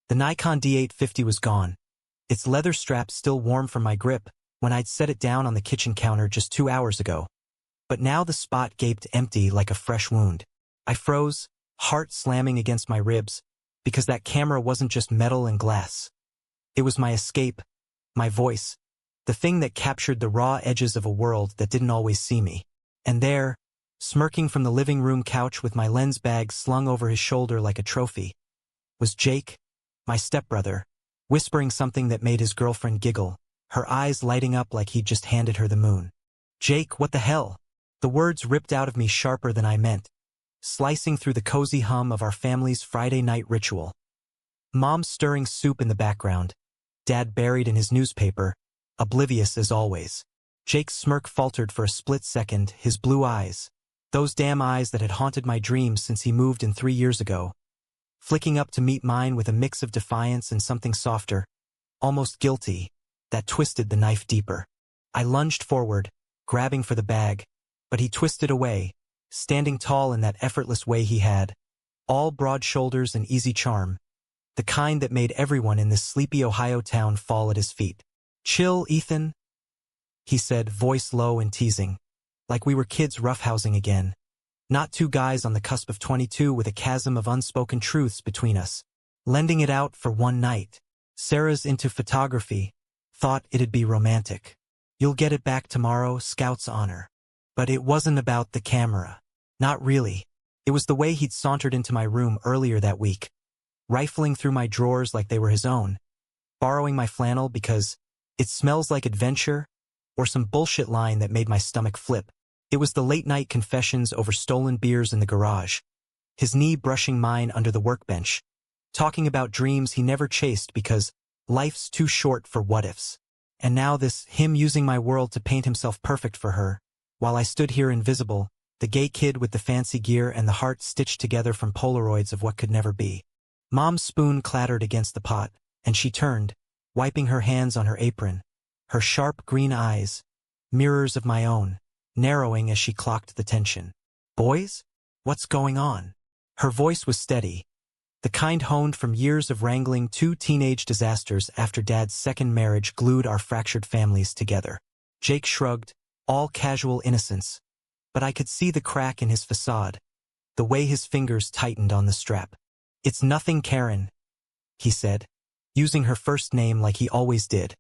The Nikon D850 was gone, its leather strap still warm from my grip when I'd set it down on the kitchen counter just 2 hours ago. But now the spot gaped empty like a fresh wound. I froze, heart slamming against my ribs, because that camera wasn't just metal and glass. It was my escape, my voice, the thing that captured the raw edges of a world that didn't always see me. And there, smirking from the living room couch with my lens bag slung over his shoulder like a trophy, was Jake, my stepbrother, whispering something that made his girlfriend giggle, her eyes lighting up like he'd just handed her the moon. "Jake, what the hell?" The words ripped out of me sharper than I meant, slicing through the cozy hum of our family's Friday night ritual. Mom stirring soup in the background, Dad buried in his newspaper, oblivious as always. Jake's smirk faltered for a split second, his blue eyes, those damn eyes that had haunted my dreams since he moved in 3 years ago, flicking up to meet mine with a mix of defiance and something softer, almost guilty, that twisted the knife deeper. I lunged forward, grabbing for the bag, but he twisted away, standing tall in that effortless way he had, all broad shoulders and easy charm, the kind that made everyone in this sleepy Ohio town fall at his feet. "Chill, Ethan," he said, voice low and teasing, like we were kids roughhousing again. Not two guys on the cusp of 22 with a chasm of unspoken truths between us, lending it out for one night. Sarah's into photography, thought it'd be romantic. "You'll get it back tomorrow, Scout's honor." But it wasn't about the camera. Not really. It was the way he'd sauntered into my room earlier that week, rifling through my drawers like they were his own, borrowing my flannel because it smells like adventure, or some bullshit line that made my stomach flip. It was the late-night confessions over stolen beers in the garage, his knee brushing mine under the workbench, talking about dreams he never chased because life's too short for what-ifs. And now this, him using my world to paint himself perfect for her, while I stood here invisible, the gay kid with the fancy gear and the heart stitched together from Polaroids of what could never be. Mom's spoon clattered against the pot, and she turned, wiping her hands on her apron, her sharp green eyes, mirrors of my own, narrowing as she clocked the tension. "Boys? What's going on?" Her voice was steady, the kind honed from years of wrangling 2 teenage disasters after Dad's second marriage glued our fractured families together. Jake shrugged, all casual innocence, but I could see the crack in his facade, the way his fingers tightened on the strap. "It's nothing, Karen," he said, using her first name like he always did.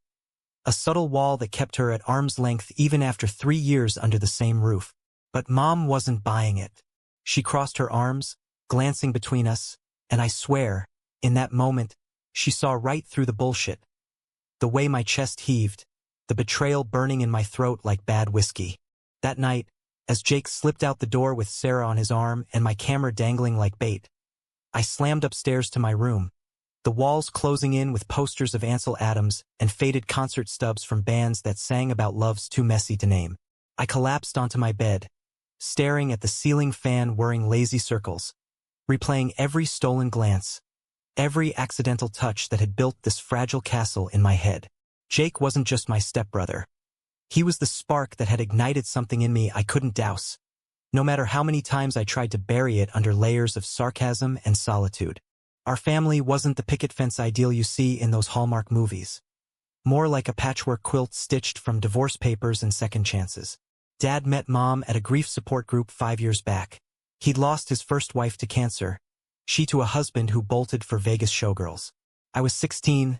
A subtle wall that kept her at arm's length even after 3 years under the same roof. But Mom wasn't buying it. She crossed her arms, glancing between us, and I swear, in that moment, she saw right through the bullshit. The way my chest heaved, the betrayal burning in my throat like bad whiskey. That night, as Jake slipped out the door with Sarah on his arm and my camera dangling like bait, I slammed upstairs to my room, the walls closing in with posters of Ansel Adams and faded concert stubs from bands that sang about loves too messy to name. I collapsed onto my bed, staring at the ceiling fan whirring lazy circles, replaying every stolen glance, every accidental touch that had built this fragile castle in my head. Jake wasn't just my stepbrother. He was the spark that had ignited something in me I couldn't douse, no matter how many times I tried to bury it under layers of sarcasm and solitude. Our family wasn't the picket fence ideal you see in those Hallmark movies. More like a patchwork quilt stitched from divorce papers and second chances. Dad met Mom at a grief support group 5 years back. He'd lost his first wife to cancer, she to a husband who bolted for Vegas showgirls. I was 16,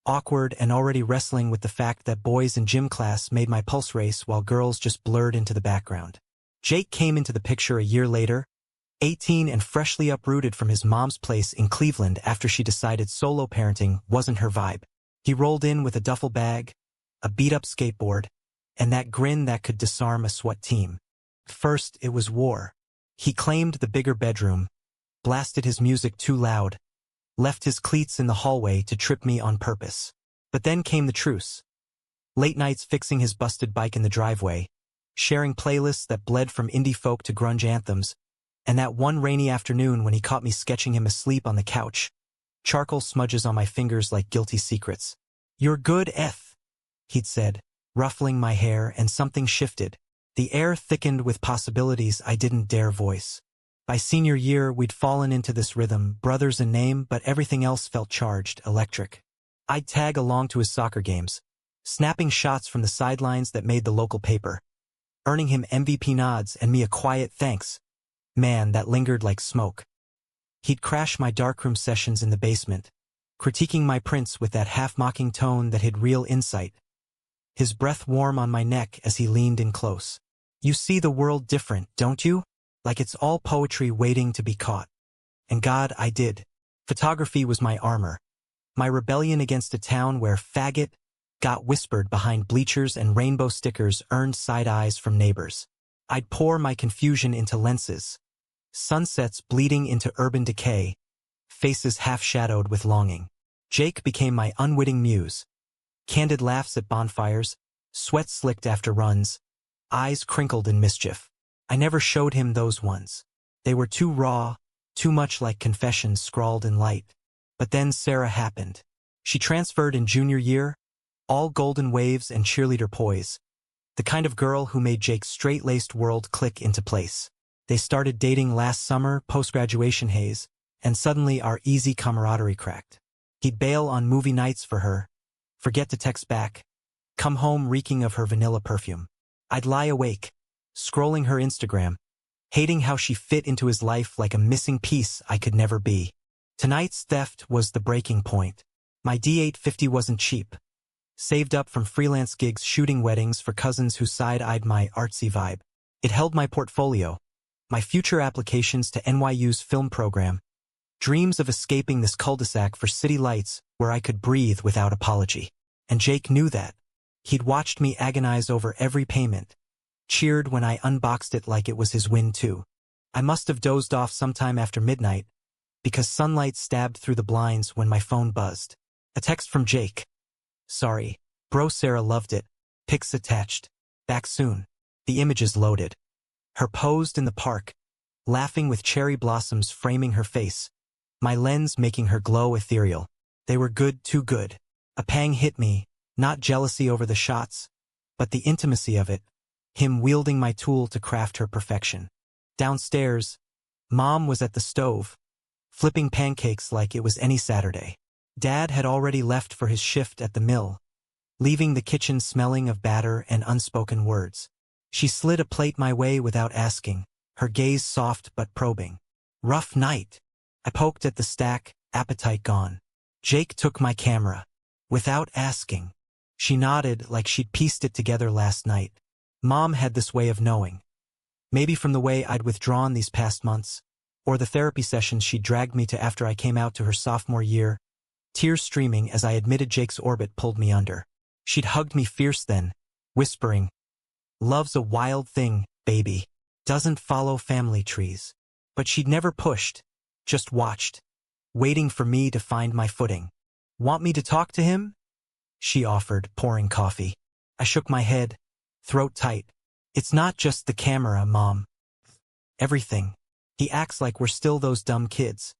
awkward and already wrestling with the fact that boys in gym class made my pulse race while girls just blurred into the background. Jake came into the picture a year later, 18 and freshly uprooted from his mom's place in Cleveland after she decided solo parenting wasn't her vibe. He rolled in with a duffel bag, a beat-up skateboard, and that grin that could disarm a SWAT team. First, it was war. He claimed the bigger bedroom, blasted his music too loud, left his cleats in the hallway to trip me on purpose. But then came the truce. Late nights fixing his busted bike in the driveway, sharing playlists that bled from indie folk to grunge anthems, and that one rainy afternoon when he caught me sketching him asleep on the couch, charcoal smudges on my fingers like guilty secrets. "You're good, he'd said, ruffling my hair, and something shifted. The air thickened with possibilities I didn't dare voice. By senior year, we'd fallen into this rhythm, brothers in name, but everything else felt charged, electric. I'd tag along to his soccer games, snapping shots from the sidelines that made the local paper, earning him MVP nods and me a quiet thanks. Man, that lingered like smoke. He'd crash my darkroom sessions in the basement, critiquing my prints with that half-mocking tone that hid real insight. His breath warm on my neck as he leaned in close. You see the world different, don't you? Like it's all poetry waiting to be caught. And God, I did. Photography was my armor. My rebellion against a town where faggot got whispered behind bleachers and rainbow stickers earned side eyes from neighbors. I'd pour my confusion into lenses. Sunsets bleeding into urban decay, faces half-shadowed with longing. Jake became my unwitting muse. Candid laughs at bonfires, sweat slicked after runs, eyes crinkled in mischief. I never showed him those ones. They were too raw, too much like confessions scrawled in light. But then Sarah happened. She transferred in junior year, all golden waves and cheerleader poise. The kind of girl who made Jake's straight-laced world click into place. They started dating last summer, post-graduation haze, and suddenly our easy camaraderie cracked. He'd bail on movie nights for her, forget to text back, come home reeking of her vanilla perfume. I'd lie awake, scrolling her Instagram, hating how she fit into his life like a missing piece I could never be. Tonight's theft was the breaking point. My D850 wasn't cheap. Saved up from freelance gigs shooting weddings for cousins who side-eyed my artsy vibe. It held my portfolio, my future applications to NYU's film program, dreams of escaping this cul-de-sac for city lights where I could breathe without apology. And Jake knew that. He'd watched me agonize over every payment, cheered when I unboxed it like it was his win too. I must have dozed off sometime after midnight, because sunlight stabbed through the blinds when my phone buzzed. A text from Jake. Sorry, bro, Sarah loved it. Pics attached. Back soon. The images loaded. Her posed in the park, laughing with cherry blossoms framing her face, my lens making her glow ethereal. They were good, too good. A pang hit me, not jealousy over the shots, but the intimacy of it, him wielding my tool to craft her perfection. Downstairs, Mom was at the stove, flipping pancakes like it was any Saturday. Dad had already left for his shift at the mill, leaving the kitchen smelling of batter and unspoken words. She slid a plate my way without asking, her gaze soft but probing. Rough night. I poked at the stack, appetite gone. Jake took my camera. Without asking. She nodded like she'd pieced it together last night. Mom had this way of knowing. Maybe from the way I'd withdrawn these past months, or the therapy sessions she dragged me to after I came out to her sophomore year, tears streaming as I admitted Jake's orbit pulled me under. She'd hugged me fierce then, whispering, "Love's a wild thing, baby. Doesn't follow family trees." But she'd never pushed, just watched, waiting for me to find my footing. Want me to talk to him? She offered, pouring coffee. I shook my head, throat tight. It's not just the camera, Mom. Everything. He acts like we're still those dumb kids.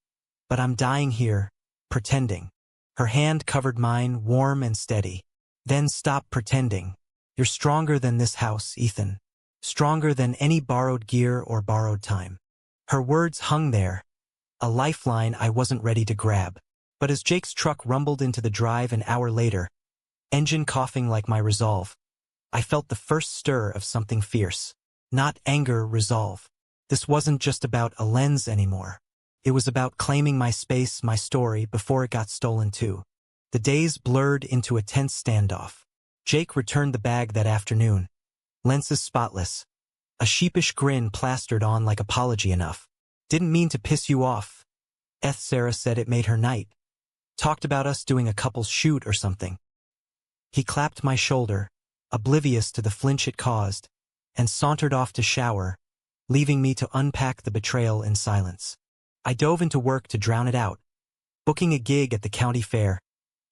But I'm dying here, pretending. Her hand covered mine, warm and steady. Then stop pretending. You're stronger than this house, Ethan. Stronger than any borrowed gear or borrowed time. Her words hung there, a lifeline I wasn't ready to grab. But as Jake's truck rumbled into the drive an hour later, engine coughing like my resolve, I felt the first stir of something fierce. Not anger, resolve. This wasn't just about a lens anymore. It was about claiming my space, my story, before it got stolen too. The days blurred into a tense standoff. Jake returned the bag that afternoon. Lenses spotless. A sheepish grin plastered on like apology enough. Didn't mean to piss you off. Sarah said it made her night. Talked about us doing a couple's shoot or something. He clapped my shoulder, oblivious to the flinch it caused, and sauntered off to shower, leaving me to unpack the betrayal in silence. I dove into work to drown it out, booking a gig at the county fair,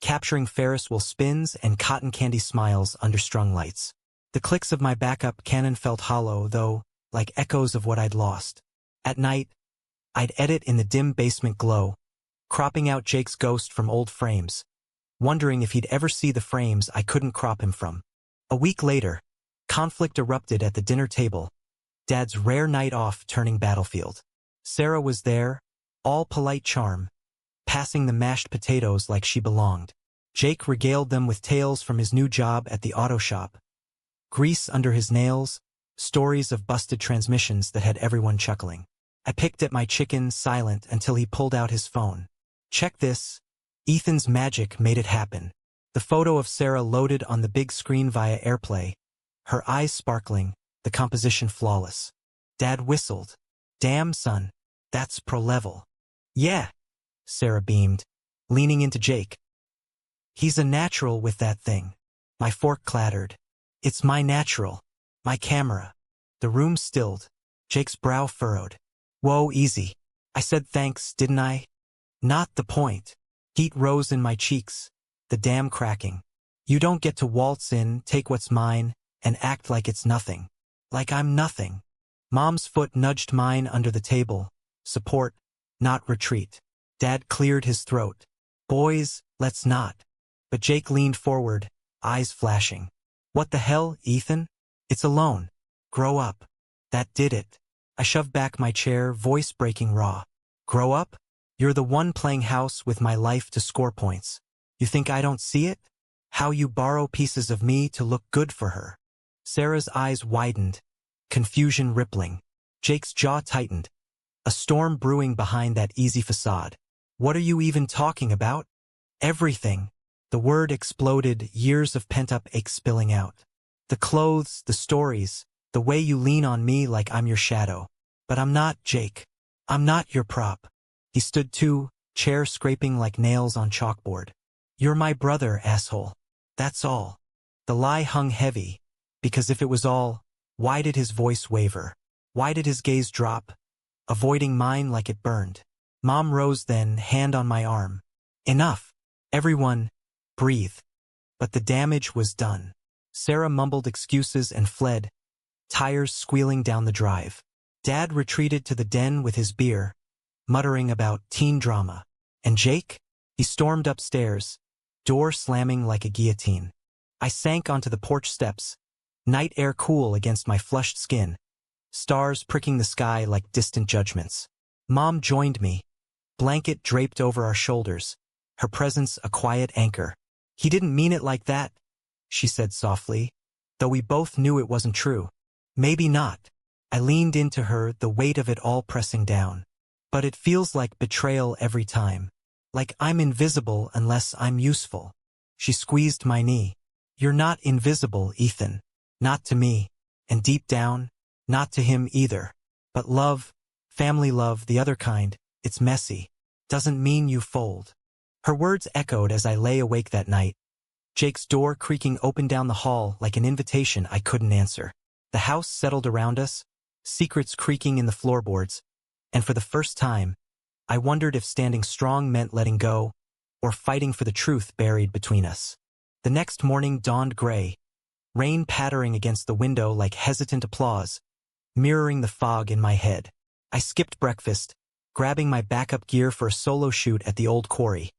capturing Ferris wheel spins and cotton candy smiles under strung lights. The clicks of my backup Canon felt hollow, though, like echoes of what I'd lost. At night, I'd edit in the dim basement glow, cropping out Jake's ghost from old frames, wondering if he'd ever see the frames I couldn't crop him from. A week later, conflict erupted at the dinner table, Dad's rare night off turning battlefield. Sarah was there, all polite charm, passing the mashed potatoes like she belonged. Jake regaled them with tales from his new job at the auto shop. Grease under his nails, stories of busted transmissions that had everyone chuckling. I picked at my chicken, silent, until he pulled out his phone. Check this. Ethan's magic made it happen. The photo of Sarah loaded on the big screen via AirPlay, her eyes sparkling, the composition flawless. Dad whistled. Damn, son. That's pro level. Yeah, Sarah beamed, leaning into Jake. He's a natural with that thing. My fork clattered. It's my natural. My camera. The room stilled. Jake's brow furrowed. Whoa, easy. I said thanks, didn't I? Not the point. Heat rose in my cheeks, the dam cracking. You don't get to waltz in, take what's mine, and act like it's nothing. Like I'm nothing. Mom's foot nudged mine under the table. Support, not retreat. Dad cleared his throat. Boys, let's not. But Jake leaned forward, eyes flashing. What the hell, Ethan? It's alone. Grow up. That did it. I shoved back my chair, voice breaking raw. Grow up? You're the one playing house with my life to score points. You think I don't see it? How you borrow pieces of me to look good for her. Sarah's eyes widened, confusion rippling. Jake's jaw tightened. A storm brewing behind that easy facade. What are you even talking about? Everything. The word exploded, years of pent-up ache spilling out. The clothes, the stories, the way you lean on me like I'm your shadow. But I'm not, Jake. I'm not your prop. He stood too, chair scraping like nails on chalkboard. You're my brother, asshole. That's all. The lie hung heavy, because if it was all, why did his voice waver? Why did his gaze drop, avoiding mine like it burned? Mom rose then, hand on my arm. Enough. Everyone, breathe. But the damage was done. Sarah mumbled excuses and fled, tires squealing down the drive. Dad retreated to the den with his beer, muttering about teen drama. And Jake? He stormed upstairs, door slamming like a guillotine. I sank onto the porch steps, night air cool against my flushed skin, stars pricking the sky like distant judgments. Mom joined me, blanket draped over our shoulders, her presence a quiet anchor. He didn't mean it like that, she said softly, though we both knew it wasn't true. Maybe not. I leaned into her, the weight of it all pressing down. But it feels like betrayal every time. Like I'm invisible unless I'm useful. She squeezed my knee. You're not invisible, Ethan. Not to me. And deep down, not to him either. But love, family love, the other kind, it's messy. Doesn't mean you fold. Her words echoed as I lay awake that night. Jake's door creaking open down the hall like an invitation I couldn't answer. The house settled around us, secrets creaking in the floorboards, and for the first time, I wondered if standing strong meant letting go, or fighting for the truth buried between us. The next morning dawned gray, rain pattering against the window like hesitant applause, mirroring the fog in my head. I skipped breakfast, grabbing my backup gear for a solo shoot at the old quarry.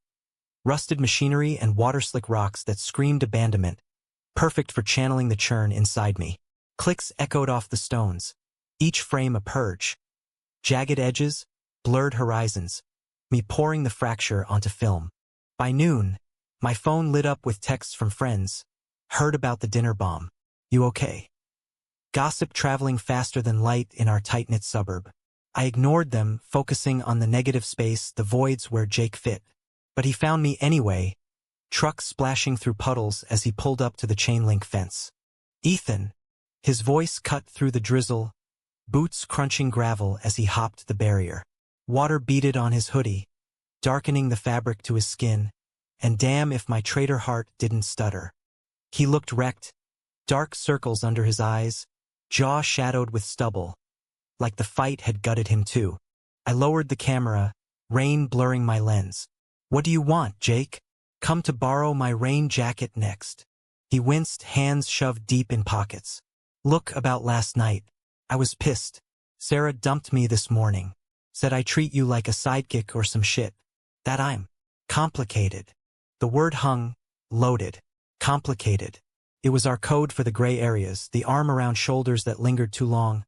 Rusted machinery and water-slick rocks that screamed abandonment, perfect for channeling the churn inside me. Clicks echoed off the stones, each frame a purge. Jagged edges, blurred horizons, me pouring the fracture onto film. By noon, my phone lit up with texts from friends. Heard about the dinner bomb. You okay? Gossip traveling faster than light in our tight-knit suburb. I ignored them, focusing on the negative space, the voids where Jake fit. But he found me anyway, trucks splashing through puddles as he pulled up to the chain-link fence. Ethan. His voice cut through the drizzle, boots crunching gravel as he hopped the barrier. Water beaded on his hoodie, darkening the fabric to his skin, and damn if my traitor heart didn't stutter. He looked wrecked, dark circles under his eyes, jaw shadowed with stubble, like the fight had gutted him too. I lowered the camera, rain blurring my lens. What do you want, Jake? Come to borrow my rain jacket next. He winced, hands shoved deep in pockets. Look, about last night. I was pissed. Sarah dumped me this morning. Said I treat you like a sidekick or some shit. That I'm complicated. The word hung, loaded. Complicated. It was our code for the gray areas, the arm around shoulders that lingered too long,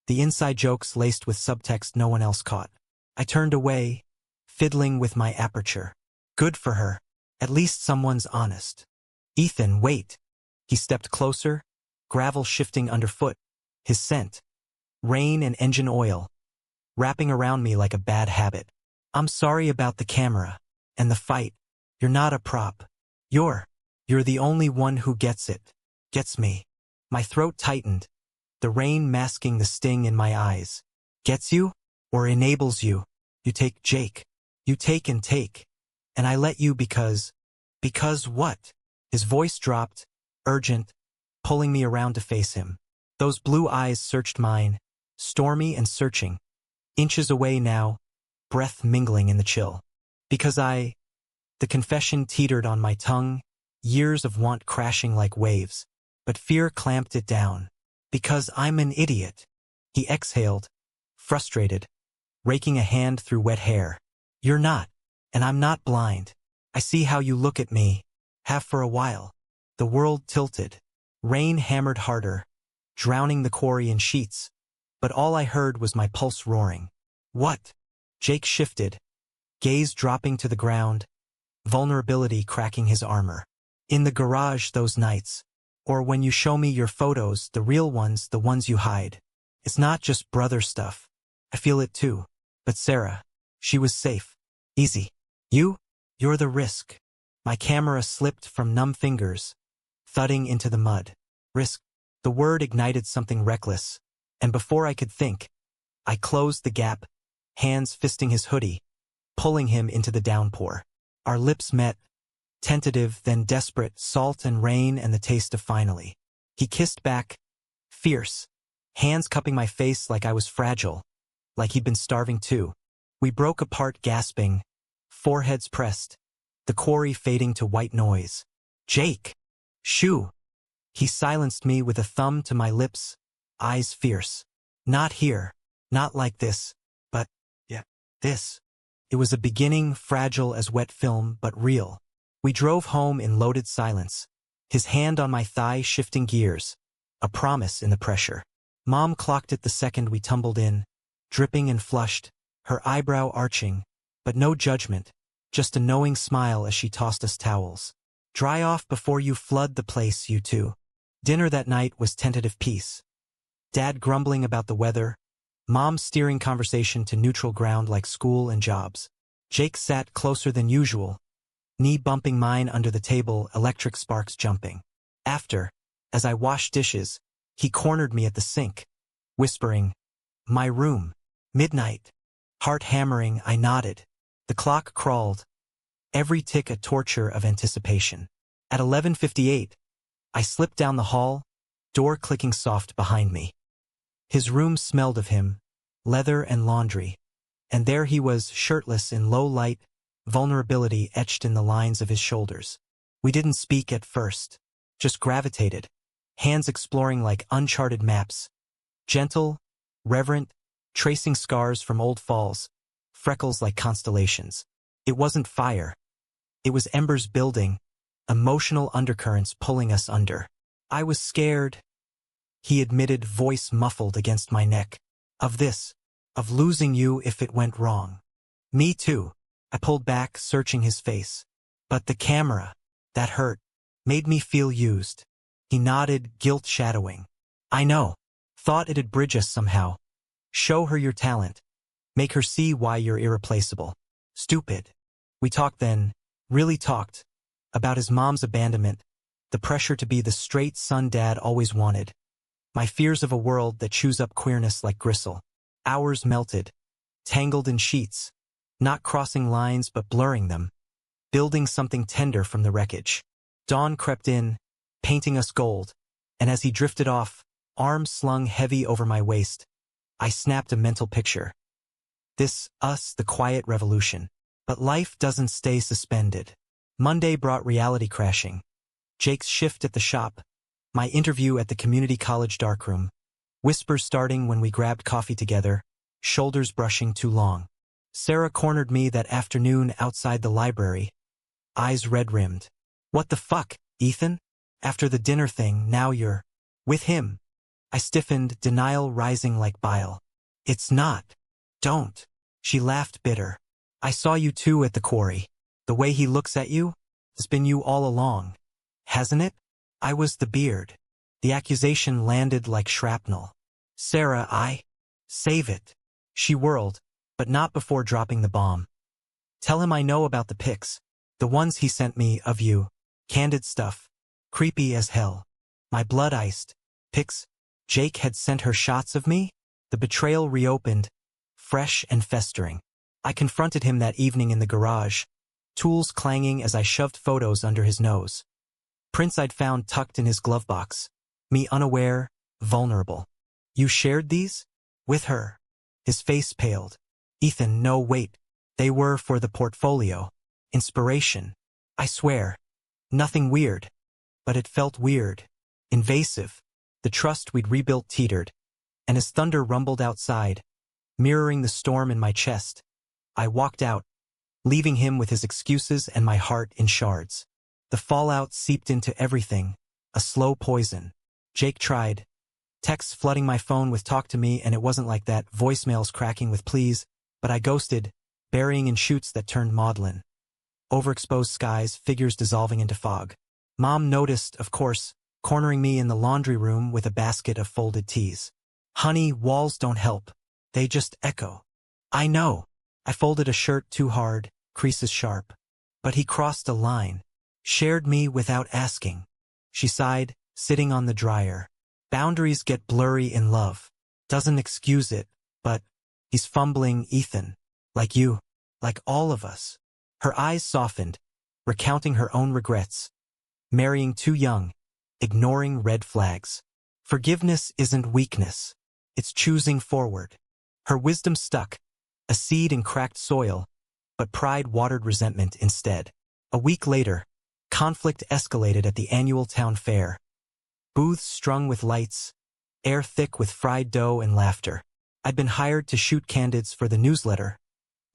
the inside jokes laced with subtext no one else caught. I turned away, fiddling with my aperture. Good for her. At least someone's honest. Ethan, wait. He stepped closer, gravel shifting underfoot, his scent, rain and engine oil, wrapping around me like a bad habit. I'm sorry about the camera and the fight. You're not a prop. You're the only one who gets it. Gets me. My throat tightened, the rain masking the sting in my eyes. Gets you? Or enables you? You take Jake. You take. And I let you because what? His voice dropped, urgent, pulling me around to face him. Those blue eyes searched mine, stormy and searching. Inches away now, breath mingling in the chill. Because the confession teetered on my tongue, years of want crashing like waves, but fear clamped it down. Because I'm an idiot. He exhaled, frustrated, raking a hand through wet hair. You're not, and I'm not blind. I see how you look at me. Have for a while. The world tilted. Rain hammered harder, drowning the quarry in sheets. But all I heard was my pulse roaring. What? Jake shifted, gaze dropping to the ground, vulnerability cracking his armor. In the garage those nights. Or when you show me your photos, the real ones, the ones you hide. It's not just brother stuff. I feel it too. But Sarah, she was safe. Easy. You're the risk. My camera slipped from numb fingers, thudding into the mud. Risk. The word ignited something reckless, and before I could think, I closed the gap, hands fisting his hoodie, pulling him into the downpour. Our lips met, tentative, then desperate, salt and rain and the taste of finally. He kissed back, fierce, hands cupping my face like I was fragile, like he'd been starving too. We broke apart gasping, foreheads pressed, the quarry fading to white noise. Jake! Shoo! He silenced me with a thumb to my lips, eyes fierce. Not here, not like this, but, yeah, this. It was a beginning, fragile as wet film, but real. We drove home in loaded silence, his hand on my thigh shifting gears, a promise in the pressure. Mom clocked it the second we tumbled in, dripping and flushed, her eyebrow arching, but no judgment, just a knowing smile as she tossed us towels. Dry off before you flood the place, you two. Dinner that night was tentative peace. Dad grumbling about the weather, Mom steering conversation to neutral ground like school and jobs. Jake sat closer than usual, knee bumping mine under the table, electric sparks jumping. After, as I washed dishes, he cornered me at the sink, whispering, "My room. Midnight." Heart hammering, I nodded. The clock crawled, every tick a torture of anticipation. At 11:58, I slipped down the hall, door clicking soft behind me. His room smelled of him, leather and laundry, and there he was, shirtless in low light, vulnerability etched in the lines of his shoulders. We didn't speak at first, just gravitated, hands exploring like uncharted maps. Gentle, reverent, tracing scars from old falls, freckles like constellations. It wasn't fire. It was embers building, emotional undercurrents pulling us under. I was scared, he admitted, voice muffled against my neck. Of this, of losing you if it went wrong. Me too. I pulled back, searching his face. But the camera, that hurt, made me feel used. He nodded, guilt shadowing. I know. Thought it'd bridge us somehow. Show her your talent. Make her see why you're irreplaceable. Stupid. We talked then, really talked, about his mom's abandonment, the pressure to be the straight son Dad always wanted, my fears of a world that chews up queerness like gristle. Hours melted, tangled in sheets, not crossing lines but blurring them, building something tender from the wreckage. Dawn crept in, painting us gold, and as he drifted off, arms slung heavy over my waist, I snapped a mental picture. This, us, the quiet revolution. But life doesn't stay suspended. Monday brought reality crashing. Jake's shift at the shop, my interview at the community college darkroom, whispers starting when we grabbed coffee together, shoulders brushing too long. Sarah cornered me that afternoon outside the library, eyes red-rimmed. What the fuck, Ethan? After the dinner thing, now you're with him. I stiffened, denial rising like bile. It's not. Don't. She laughed bitter. I saw you too at the quarry. The way he looks at you? It's been you all along. Hasn't it? I was the beard. The accusation landed like shrapnel. Sarah, Save it. She whirled, but not before dropping the bomb. Tell him I know about the pics. The ones he sent me of you. Candid stuff. Creepy as hell. My blood iced. Pics. Jake had sent her shots of me? The betrayal reopened, fresh and festering. I confronted him that evening in the garage, tools clanging as I shoved photos under his nose. Prints I'd found tucked in his glove box. Me unaware, vulnerable. You shared these? With her. His face paled. Ethan, no, wait. They were for the portfolio. Inspiration. I swear. Nothing weird. But it felt weird. Invasive. The trust we'd rebuilt teetered. And as thunder rumbled outside, mirroring the storm in my chest, I walked out, leaving him with his excuses and my heart in shards. The fallout seeped into everything, a slow poison. Jake tried. Texts flooding my phone with talk to me, and it wasn't like that, voicemails cracking with please, but I ghosted, burying in chutes that turned maudlin. Overexposed skies, figures dissolving into fog. Mom noticed, of course, cornering me in the laundry room with a basket of folded tees. Honey, walls don't help. They just echo. I know. I folded a shirt too hard, creases sharp. But he crossed a line. Shared me without asking. She sighed, sitting on the dryer. Boundaries get blurry in love. Doesn't excuse it, but he's fumbling, Ethan. Like you. Like all of us. Her eyes softened, recounting her own regrets. Marrying too young. Ignoring red flags. Forgiveness isn't weakness. It's choosing forward. Her wisdom stuck, a seed in cracked soil, but pride watered resentment instead. A week later, conflict escalated at the annual town fair. Booths strung with lights, air thick with fried dough and laughter. I'd been hired to shoot candids for the newsletter,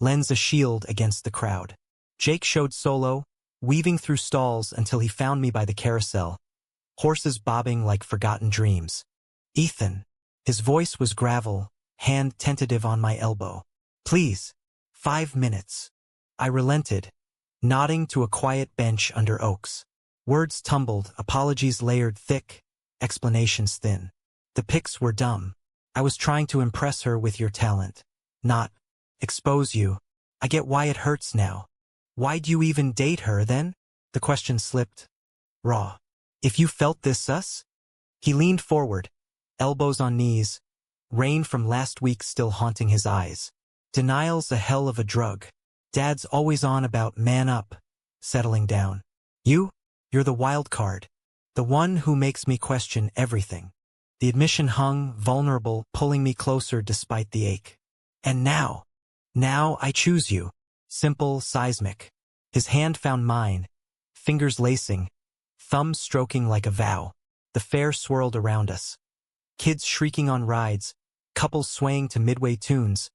lends a shield against the crowd. Jake showed solo, weaving through stalls until he found me by the carousel, horses bobbing like forgotten dreams. Ethan. His voice was gravel, hand tentative on my elbow. Please. 5 minutes. I relented, nodding to a quiet bench under oaks. Words tumbled, apologies layered thick, explanations thin. The pics were dumb. I was trying to impress her with your talent. Not expose you. I get why it hurts now. Why'd you even date her then? The question slipped. Raw. If you felt this sus? He leaned forward, elbows on knees, rain from last week still haunting his eyes. Denial's a hell of a drug. Dad's always on about man up, settling down. You're the wild card. The one who makes me question everything. The admission hung, vulnerable, pulling me closer despite the ache. And now I choose you. Simple, seismic. His hand found mine, fingers lacing, thumbs stroking like a vow. The fair swirled around us. Kids shrieking on rides, couples swaying to midway tunes.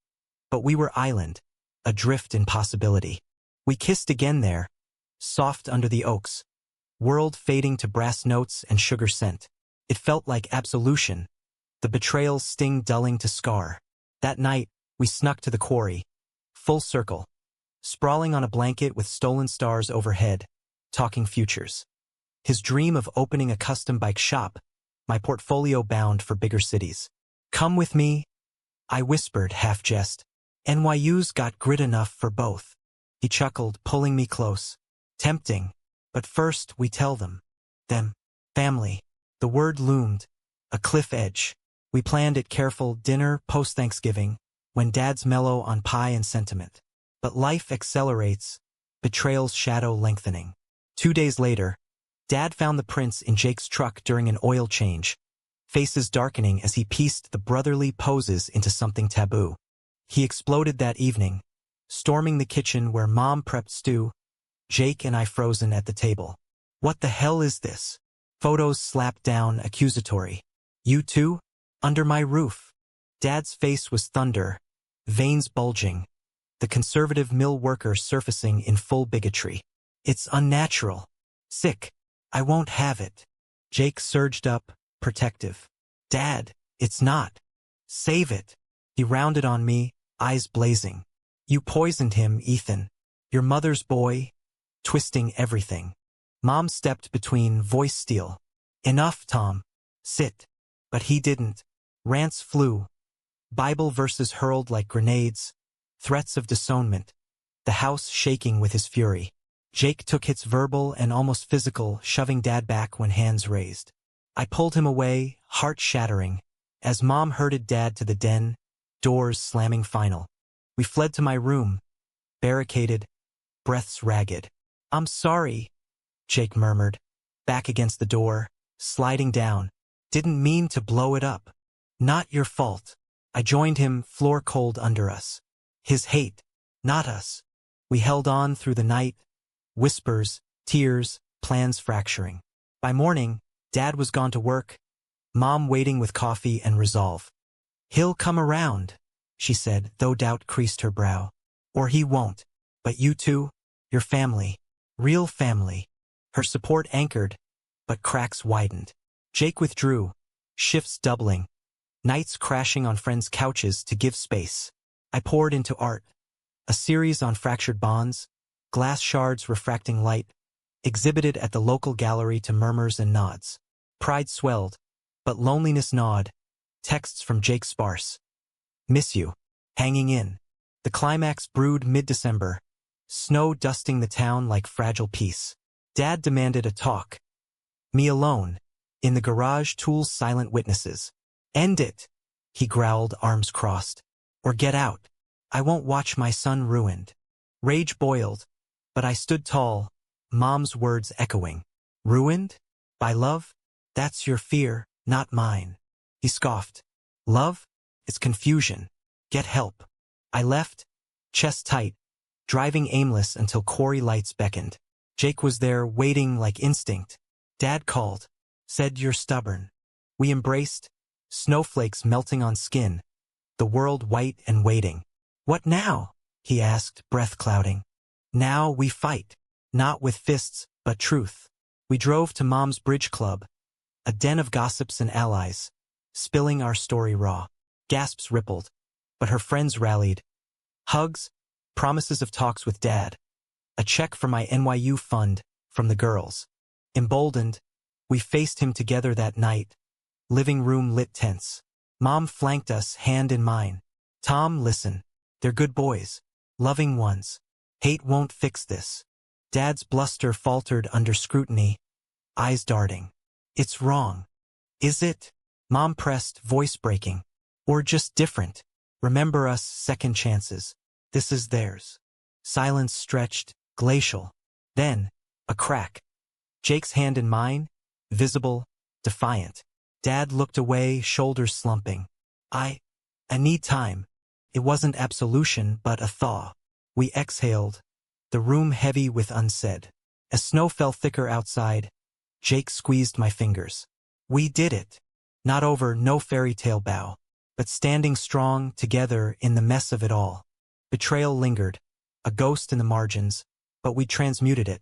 But we were island, adrift in possibility. We kissed again there, soft under the oaks, world fading to brass notes and sugar scent. It felt like absolution, the betrayal's sting dulling to scar. That night, we snuck to the quarry, full circle, sprawling on a blanket with stolen stars overhead, talking futures. His dream of opening a custom bike shop, my portfolio bound for bigger cities. Come with me, I whispered, half jest. NYU's got grit enough for both. He chuckled, pulling me close. Tempting, but first we tell them. Them. Family. The word loomed, a cliff edge. We planned it careful, dinner post-Thanksgiving, when Dad's mellow on pie and sentiment. But life accelerates, betrayal's shadow lengthening. 2 days later, Dad found the prints in Jake's truck during an oil change, faces darkening as he pieced the brotherly poses into something taboo. He exploded that evening, storming the kitchen where Mom prepped stew, Jake and I frozen at the table. What the hell is this? Photos slapped down, accusatory. You too? Under my roof. Dad's face was thunder, veins bulging, the conservative mill worker surfacing in full bigotry. It's unnatural. Sick. I won't have it. Jake surged up, protective. Dad, it's not. Save it. He rounded on me, eyes blazing. You poisoned him, Ethan. Your mother's boy. Twisting everything. Mom stepped between, voice steel. Enough, Tom. Sit. But he didn't. Rants flew. Bible verses hurled like grenades. Threats of disownment. The house shaking with his fury. Jake took hits verbal and almost physical, shoving Dad back when hands raised. I pulled him away, heart shattering, as Mom herded Dad to the den, doors slamming final. We fled to my room, barricaded, breaths ragged. I'm sorry, Jake murmured, back against the door, sliding down. Didn't mean to blow it up. Not your fault. I joined him, floor cold under us. His hate, not us. We held on through the night, whispers, tears, plans fracturing. By morning, Dad was gone to work, Mom waiting with coffee and resolve. He'll come around, she said, though doubt creased her brow. Or he won't. But you two, your family, real family. Her support anchored, but cracks widened. Jake withdrew, shifts doubling, nights crashing on friends' couches to give space. I poured into art, a series on fractured bonds, glass shards refracting light, exhibited at the local gallery to murmurs and nods. Pride swelled, but loneliness gnawed. Texts from Jake sparse. Miss you. Hanging in. The climax brewed mid-December, snow dusting the town like fragile peace. Dad demanded a talk. Me alone. In the garage, tools silent witnesses. End it, he growled, arms crossed. Or get out. I won't watch my son ruined. Rage boiled, but I stood tall, Mom's words echoing. Ruined? By love? That's your fear, not mine. He scoffed. Love? It's confusion. Get help. I left, chest tight, driving aimless until quarry lights beckoned. Jake was there, waiting like instinct. Dad called, said you're stubborn. We embraced, snowflakes melting on skin, the world white and waiting. What now? He asked, breath clouding. Now we fight, not with fists, but truth. We drove to Mom's bridge club, a den of gossips and allies, spilling our story raw. Gasps rippled, but her friends rallied. Hugs, promises of talks with Dad, a check for my NYU fund from the girls. Emboldened, we faced him together that night, living room lit tense. Mom flanked us, hand in mine. Tom, listen. They're good boys, loving ones. Hate won't fix this. Dad's bluster faltered under scrutiny, eyes darting. It's wrong. Is it? Mom pressed, voice breaking. Or just different. Remember us, second chances. This is theirs. Silence stretched, glacial. Then, a crack. Jake's hand in mine, visible, defiant. Dad looked away, shoulders slumping. I need time. It wasn't absolution, but a thaw. We exhaled, the room heavy with unsaid. As snow fell thicker outside, Jake squeezed my fingers. We did it. Not over, no fairy tale bow, but standing strong together in the mess of it all. Betrayal lingered, a ghost in the margins, but we transmuted it.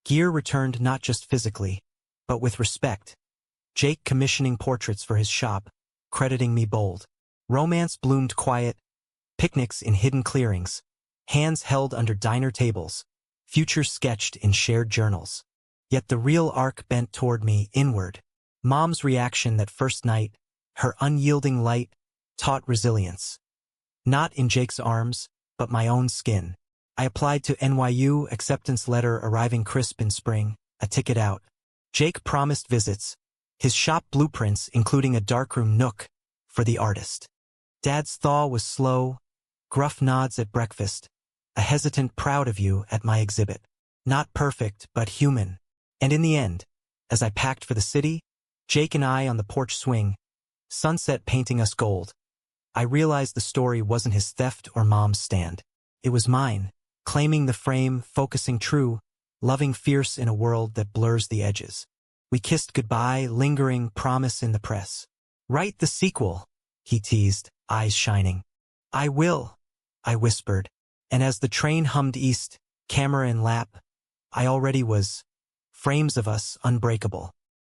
Gear returned not just physically, but with respect. Jake commissioning portraits for his shop, crediting me bold. Romance bloomed quiet, picnics in hidden clearings, hands held under diner tables, futures sketched in shared journals. Yet the real arc bent toward me, inward. Mom's reaction that first night, her unyielding light, taught resilience. Not in Jake's arms, but my own skin. I applied to NYU, acceptance letter arriving crisp in spring, a ticket out. Jake promised visits, his shop blueprints including a darkroom nook for the artist. Dad's thaw was slow, gruff nods at breakfast, a hesitant proud of you at my exhibit. Not perfect, but human. And in the end, as I packed for the city, Jake and I on the porch swing, sunset painting us gold. I realized the story wasn't his theft or Mom's stand. It was mine, claiming the frame, focusing true, loving fierce in a world that blurs the edges. We kissed goodbye, lingering promise in the press. Write the sequel, he teased, eyes shining. I will, I whispered, and as the train hummed east, camera in lap, I already was. Frames of us unbreakable.